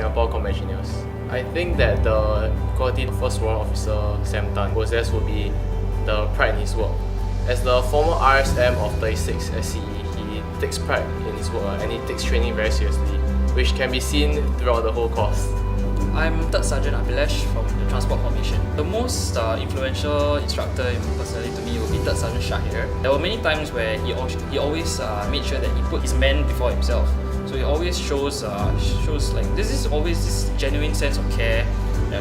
Singapore Conventioners. I think that the quality First Warrant Officer Sam Tan possesses would be the pride in his work. As the former RSM of 36 SCE, he takes pride in his work and he takes training very seriously, which can be seen throughout the whole course. I'm Third Sergeant Abhilash from the Transport Formation. The most influential instructor personally to me would be Third Sergeant Shahir. There were many times where he always made sure that he put his men before himself. So he always shows like this is always this genuine sense of care,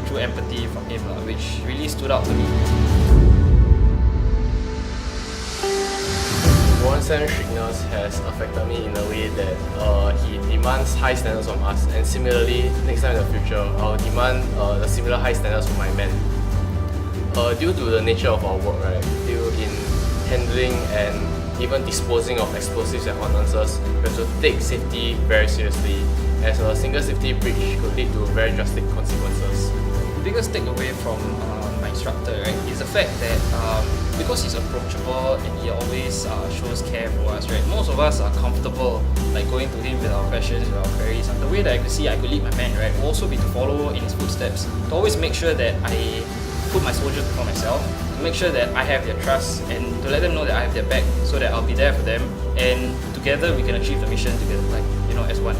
true empathy from him, which really stood out to me. Warrant Sam's strictness has affected me in a way that he demands high standards from us, and similarly, next time in the future, I'll demand the similar high standards from my men. Due to the nature of our work, right, due in handling and even disposing of explosives and ordnances, we have to take safety very seriously, as a single safety breach could lead to very drastic consequences. The biggest takeaway from my instructor, right, is the fact that because he's approachable and he always shows care for us, right, most of us are comfortable like going to him with our questions, with our queries. And the way that I could lead my men, right, will also be to follow in his footsteps, to always make sure that I put my soldiers before myself, to make sure that I have their trust and to let them know that I have their back, so that I'll be there for them, and together we can achieve the mission together, like, as one.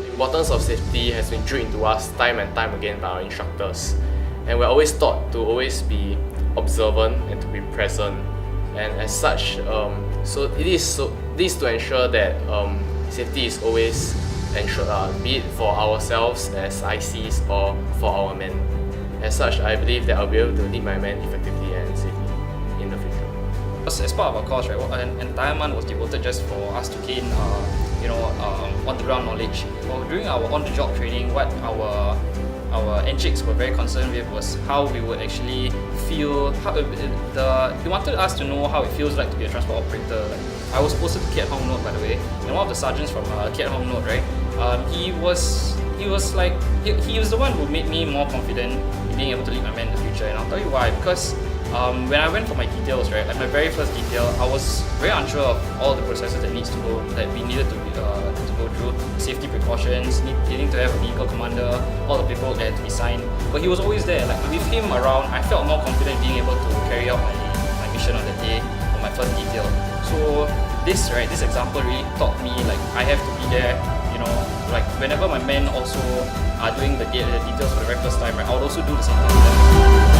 The importance of safety has been drilled into us time and time again by our instructors, and we're always taught to always be observant and to be present, and as such, this is to ensure that safety is always ensured, be it for ourselves as ICs or for our men. As such, I believe that I'll be able to lead my men effectively and safely in the future. As part of our course, right, an entire month was devoted just for us to gain on-the-ground knowledge. Well, during our on-the-job training, what our NCHICs were very concerned with was how we would actually feel. They wanted us to know how it feels like to be a transport operator. Like, I was posted to Kiat Hong Note, by the way, and one of the sergeants from Kiat Hong Note, right, he was the one who made me more confident in being able to lead my men in the future. And I'll tell you why. Because when I went for my details, right, like my very first detail, I was very unsure of all the processes that we needed to go through, safety precautions, needing to have a vehicle commander, all the paperwork that had to be signed. But he was always there. Like, with him around, I felt more confident being able to carry out my mission on that day, on my first detail. So this example really taught me, like, I have to be there. Like whenever my men also are doing the details for the very first time, right, I would also do the same thing for them.